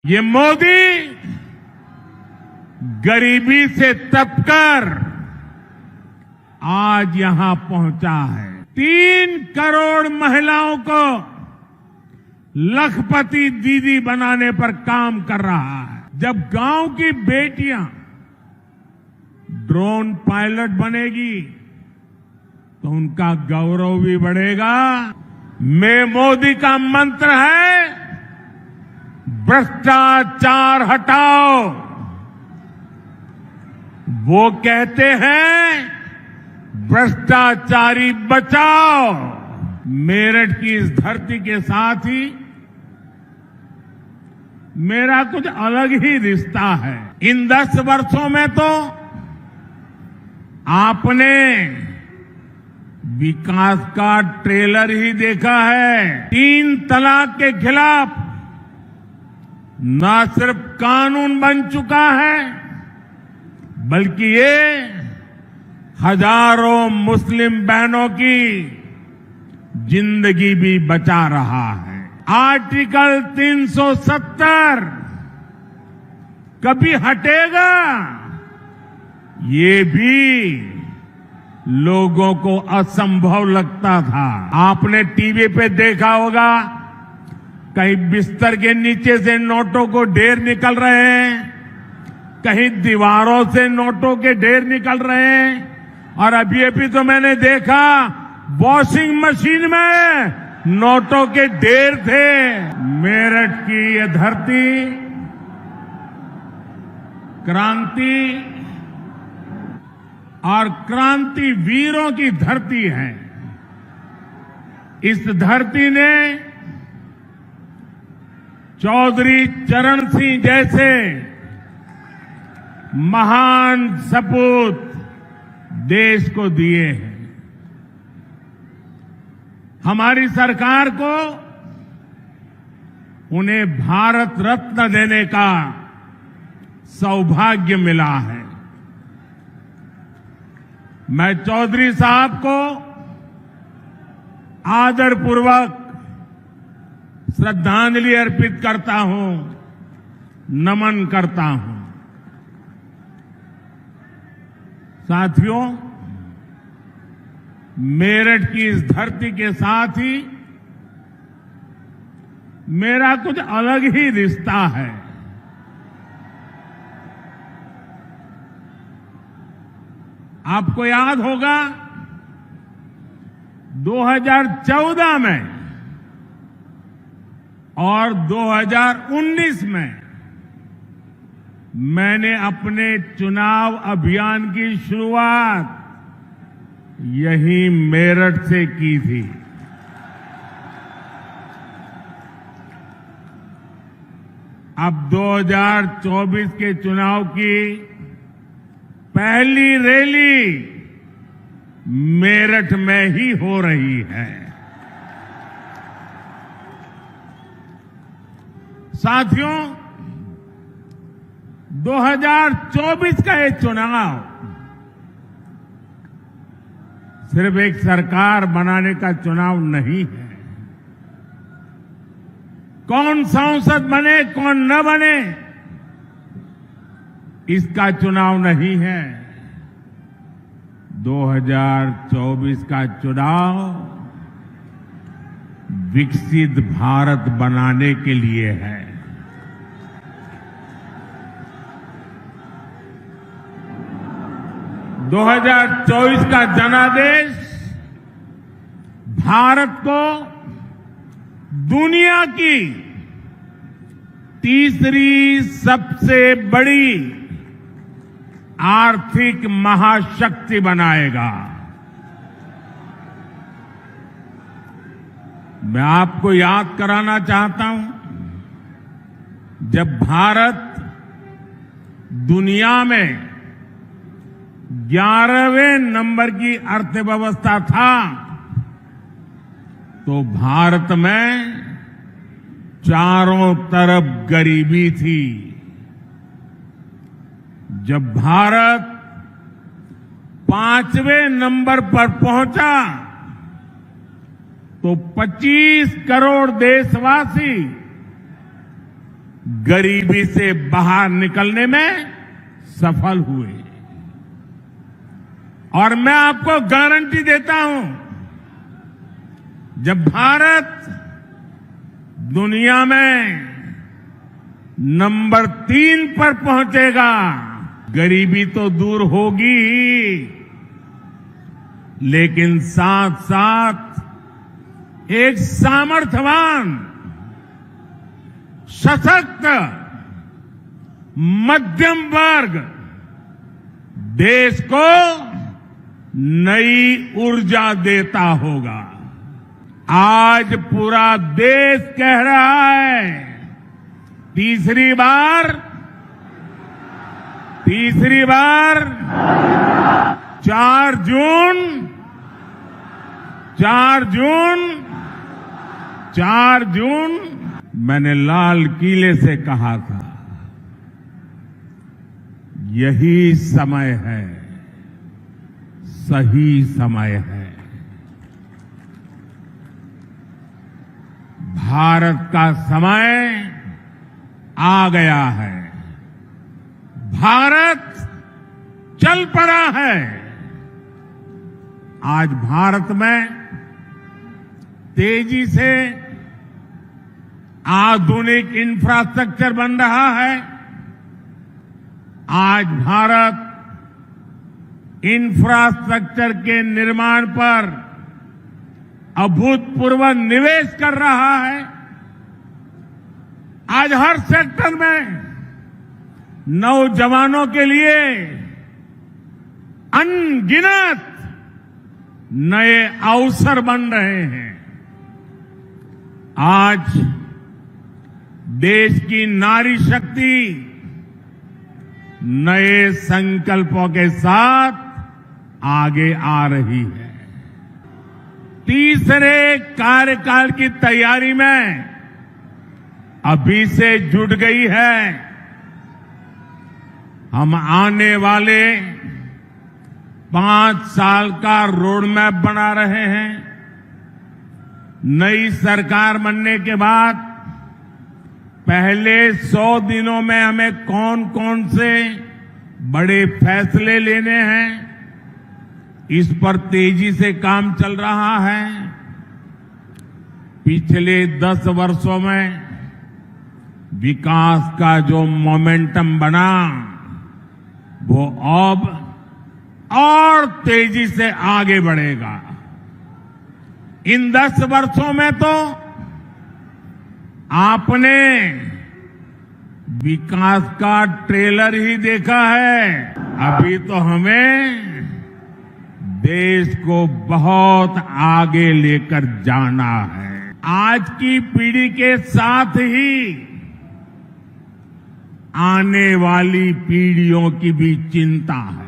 ये मोदी गरीबी से तपकर आज यहां पहुंचा है। 3 करोड़ महिलाओं को लखपति दीदी बनाने पर काम कर रहा है। जब गांव की बेटियां ड्रोन पायलट बनेगी तो उनका गौरव भी बढ़ेगा। मैं मोदी का मंत्र है, भ्रष्टाचार हटाओ। वो कहते हैं भ्रष्टाचारी बचाओ। मेरठ की इस धरती के साथ ही मेरा कुछ अलग ही रिश्ता है। इन 10 वर्षों में तो आपने विकास का ट्रेलर ही देखा है। 3 तलाक के खिलाफ न सिर्फ कानून बन चुका है, बल्कि ये हजारों मुस्लिम बहनों की जिंदगी भी बचा रहा है। आर्टिकल 370 कभी हटेगा, ये भी लोगों को असंभव लगता था। आपने टीवी पे देखा होगा, कहीं बिस्तर के नीचे से नोटों को ढेर निकल रहे हैं, कहीं दीवारों से नोटों के ढेर निकल रहे हैं, और अभी तो मैंने देखा वॉशिंग मशीन में नोटों के ढेर थे। मेरठ की ये धरती क्रांति और क्रांति वीरों की धरती है। इस धरती ने चौधरी चरण सिंह जैसे महान सपूत देश को दिए हैं। हमारी सरकार को उन्हें भारत रत्न देने का सौभाग्य मिला है। मैं चौधरी साहब को आदरपूर्वक श्रद्धांजलि अर्पित करता हूं, नमन करता हूं। साथियों, मेरठ की इस धरती के साथ ही मेरा कुछ अलग ही रिश्ता है। आपको याद होगा 2014 में और 2019 में मैंने अपने चुनाव अभियान की शुरुआत यही मेरठ से की थी। अब 2024 के चुनाव की पहली रैली मेरठ में ही हो रही है। साथियों, 2024 का ये चुनाव सिर्फ एक सरकार बनाने का चुनाव नहीं है। कौन सांसद बने कौन न बने इसका चुनाव नहीं है। 2024 का चुनाव विकसित भारत बनाने के लिए है। दो 2024 का जनादेश भारत को दुनिया की तीसरी सबसे बड़ी आर्थिक महाशक्ति बनाएगा। मैं आपको याद कराना चाहता हूं, जब भारत दुनिया में 11वें नंबर की अर्थव्यवस्था था, तो भारत में चारों तरफ गरीबी थी। जब भारत 5वें नंबर पर पहुंचा तो 25 करोड़ देशवासी गरीबी से बाहर निकलने में सफल हुए। और मैं आपको गारंटी देता हूं, जब भारत दुनिया में नंबर 3 पर पहुंचेगा, गरीबी तो दूर होगी ही, लेकिन साथ साथ एक सामर्थ्यवान, सशक्त मध्यम वर्ग देश को नई ऊर्जा देता होगा। आज पूरा देश कह रहा है, तीसरी बार 4 जून मैंने लाल किले से कहा था, यही समय है, सही समय है। भारत का समय आ गया है। भारत चल पड़ा है। आज भारत में तेजी से आधुनिक इंफ्रास्ट्रक्चर बन रहा है। आज भारत इंफ्रास्ट्रक्चर के निर्माण पर अभूतपूर्व निवेश कर रहा है। आज हर सेक्टर में नौजवानों के लिए अनगिनत नए अवसर बन रहे हैं। आज देश की नारी शक्ति नए संकल्पों के साथ आगे आ रही है। तीसरे कार्यकाल की तैयारी में अभी से जुट गई है। हम आने वाले 5 साल का रोड मैप बना रहे हैं। नई सरकार बनने के बाद पहले 100 दिनों में हमें कौन कौन से बड़े फैसले लेने हैं, इस पर तेजी से काम चल रहा है। पिछले 10 वर्षों में विकास का जो मोमेंटम बना, वो अब और तेजी से आगे बढ़ेगा। इन 10 वर्षों में तो आपने विकास का ट्रेलर ही देखा है। अभी तो हमें देश को बहुत आगे लेकर जाना है। आज की पीढ़ी के साथ ही आने वाली पीढ़ियों की भी चिंता है।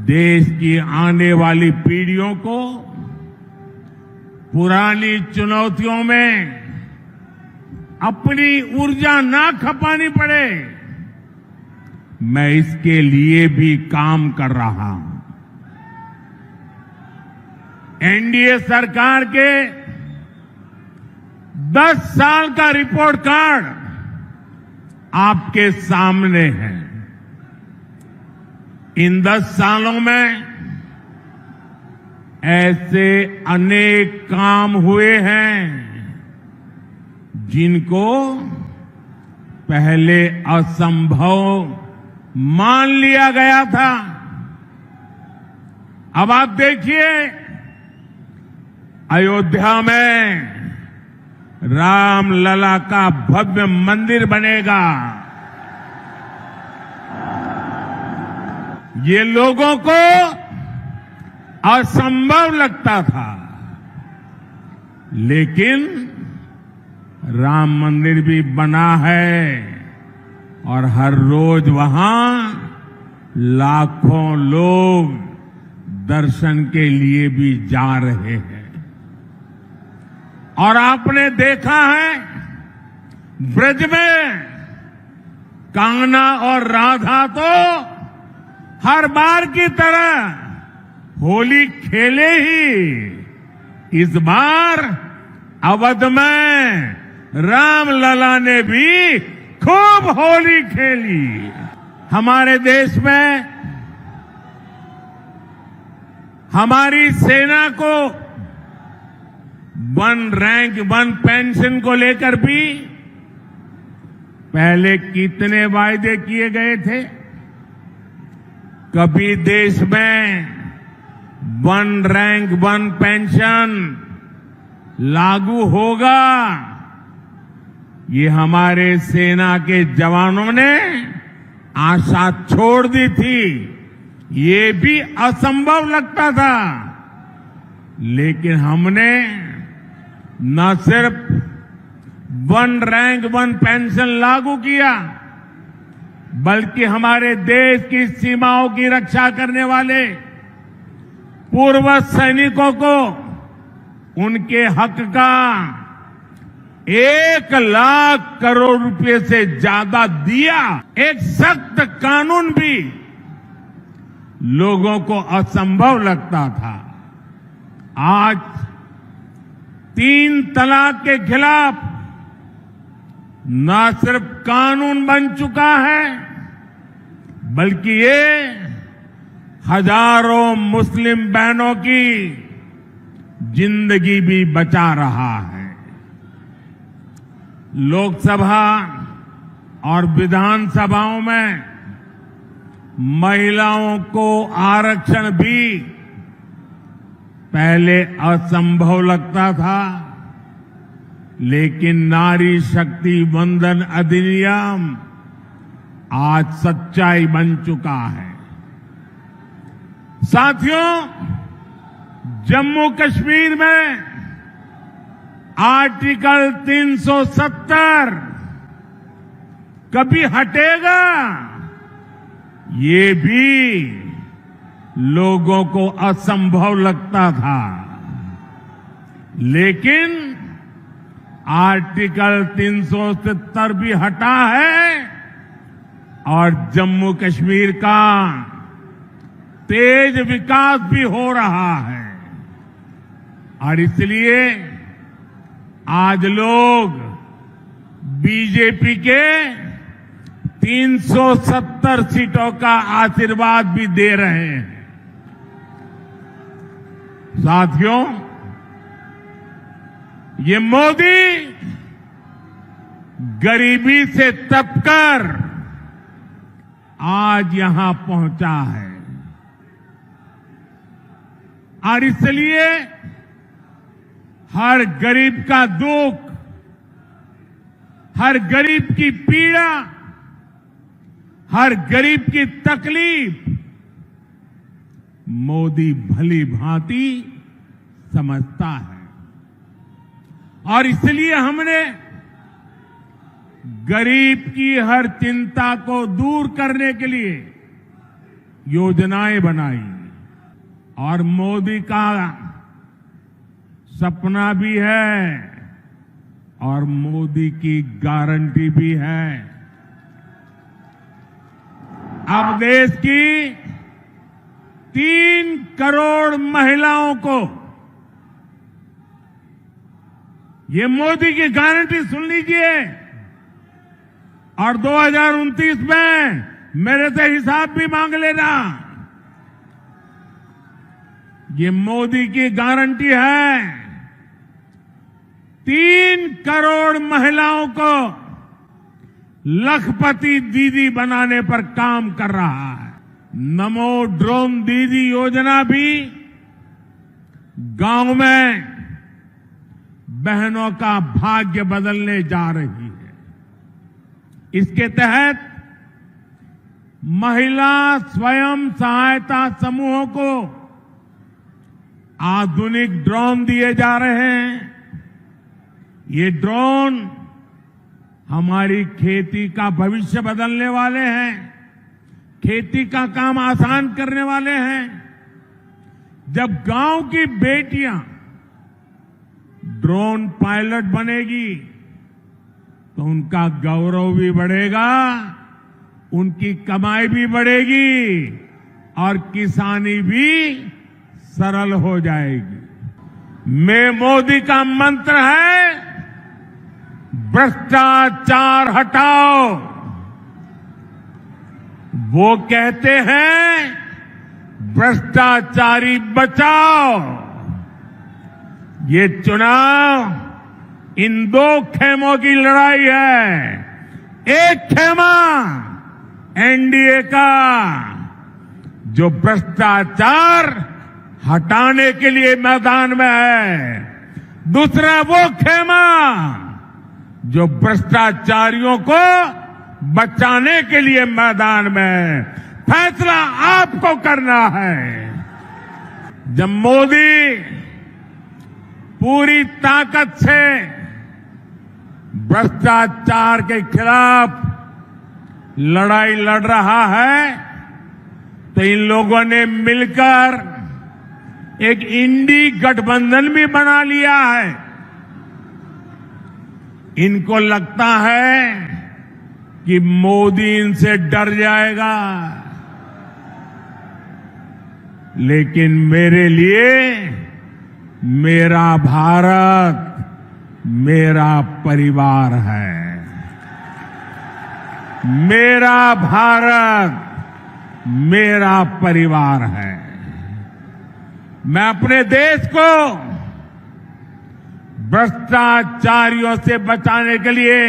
देश की आने वाली पीढ़ियों को पुरानी चुनौतियों में अपनी ऊर्जा ना खपानी पड़े, मैं इसके लिए भी काम कर रहा हूं। एनडीए सरकार के 10 साल का रिपोर्ट कार्ड आपके सामने है। इन 10 सालों में ऐसे अनेक काम हुए हैं जिनको पहले असंभव मान लिया गया था। अब आप देखिए, अयोध्या में रामलला का भव्य मंदिर बनेगा। ये लोगों को असंभव लगता था, लेकिन राम मंदिर भी बना है और हर रोज वहां लाखों लोग दर्शन के लिए भी जा रहे हैं। और आपने देखा है, ब्रज में कान्हा और राधा तो हर बार की तरह होली खेले ही। इस बार अवध में रामलला ने भी खूब होली खेली। हमारे देश में हमारी सेना को वन रैंक वन पेंशन को लेकर भी पहले कितने वायदे किए गए थे। कभी देश में वन रैंक वन पेंशन लागू होगा, ये हमारे सेना के जवानों ने आशा छोड़ दी थी। ये भी असंभव लगता था, लेकिन हमने न सिर्फ वन रैंक वन पेंशन लागू किया, बल्कि हमारे देश की सीमाओं की रक्षा करने वाले पूर्व सैनिकों को उनके हक का 1,00,000 करोड़ रुपए से ज्यादा दिया। एक सख्त कानून भी लोगों को असंभव लगता था। आज 3 तलाक के खिलाफ न सिर्फ कानून बन चुका है, बल्कि ये हजारों मुस्लिम बहनों की जिंदगी भी बचा रहा है। लोकसभा और विधानसभाओं में महिलाओं को आरक्षण भी पहले असंभव लगता था, लेकिन नारी शक्ति वंदन अधिनियम आज सच्चाई बन चुका है। साथियों, जम्मू कश्मीर में आर्टिकल 370 कभी हटेगा, ये भी लोगों को असंभव लगता था, लेकिन आर्टिकल 370 भी हटा है और जम्मू कश्मीर का तेज विकास भी हो रहा है। और इसलिए आज लोग बीजेपी के 370 सीटों का आशीर्वाद भी दे रहे हैं। साथियों, ये मोदी गरीबी से तपकर आज यहां पहुंचा है और इसलिए हर गरीब का दुख, हर गरीब की पीड़ा, हर गरीब की तकलीफ मोदी भली भांति समझता है। और इसलिए हमने गरीब की हर चिंता को दूर करने के लिए योजनाएं बनाई और मोदी का सपना भी है और मोदी की गारंटी भी है। अब देश की 3 करोड़ महिलाओं को ये मोदी की गारंटी सुन लीजिए और 2029 में मेरे से हिसाब भी मांग लेना। ये मोदी की गारंटी है। 3 करोड़ महिलाओं को लखपति दीदी बनाने पर काम कर रहा है। नमो ड्रोन दीदी योजना भी गांव में बहनों का भाग्य बदलने जा रही है। इसके तहत महिला स्वयं सहायता समूहों को आधुनिक ड्रोन दिए जा रहे हैं। ये ड्रोन हमारी खेती का भविष्य बदलने वाले हैं, खेती का काम आसान करने वाले हैं। जब गांव की बेटियां ड्रोन पायलट बनेगी तो उनका गौरव भी बढ़ेगा, उनकी कमाई भी बढ़ेगी और किसानी भी सरल हो जाएगी। मैं मोदी का मंत्र है, भ्रष्टाचार हटाओ। वो कहते हैं भ्रष्टाचारी बचाओ। ये चुनाव इन दो खेमों की लड़ाई है। एक खेमा एनडीए का, जो भ्रष्टाचार हटाने के लिए मैदान में है। दूसरा वो खेमा जो भ्रष्टाचारियों को बचाने के लिए मैदान में है। फैसला आपको करना है। जब मोदी पूरी ताकत से भ्रष्टाचार के खिलाफ लड़ाई लड़ रहा है, तो इन लोगों ने मिलकर एक इंडी गठबंधन भी बना लिया है। इनको लगता है कि मोदी इनसे डर जाएगा, लेकिन मेरे लिए मेरा भारत मेरा परिवार है। मेरा भारत मेरा परिवार है। मैं अपने देश को भ्रष्टाचारियों से बचाने के लिए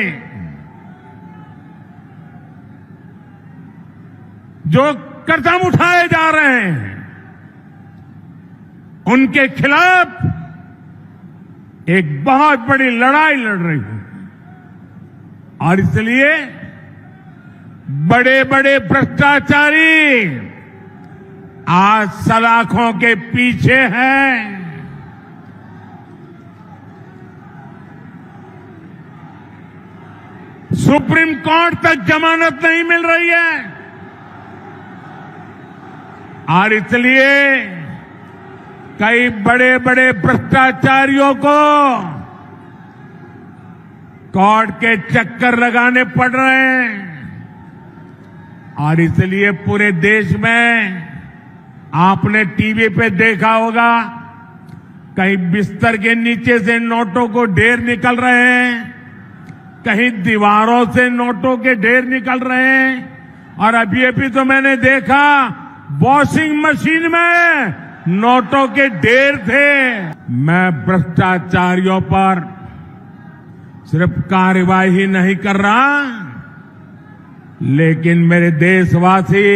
जो कदम उठाए जा रहे हैं, उनके खिलाफ एक बहुत बड़ी लड़ाई लड़ रही हूं। और इसलिए बड़े बड़े भ्रष्टाचारी आज सलाखों के पीछे हैं। सुप्रीम कोर्ट तक जमानत नहीं मिल रही है। और इसलिए कई बड़े बड़े भ्रष्टाचारियों को कोर्ट के चक्कर लगाने पड़ रहे हैं। और इसलिए पूरे देश में आपने टीवी पे देखा होगा, कहीं बिस्तर के नीचे से नोटों को ढेर निकल रहे हैं, कहीं दीवारों से नोटों के ढेर निकल रहे हैं। और अभी तो मैंने देखा वॉशिंग मशीन में नोटों के ढेर थे। मैं भ्रष्टाचारियों पर सिर्फ कार्रवाई नहीं कर रहा, लेकिन मेरे देशवासी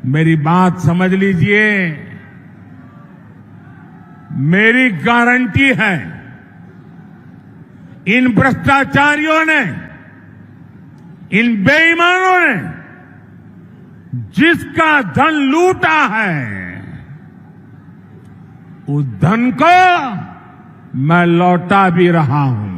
मेरी बात समझ लीजिए। मेरी गारंटी है, इन भ्रष्टाचारियों ने, इन बेईमानों ने जिसका धन लूटा है, उस धन को मैं लौटा भी रहा हूं।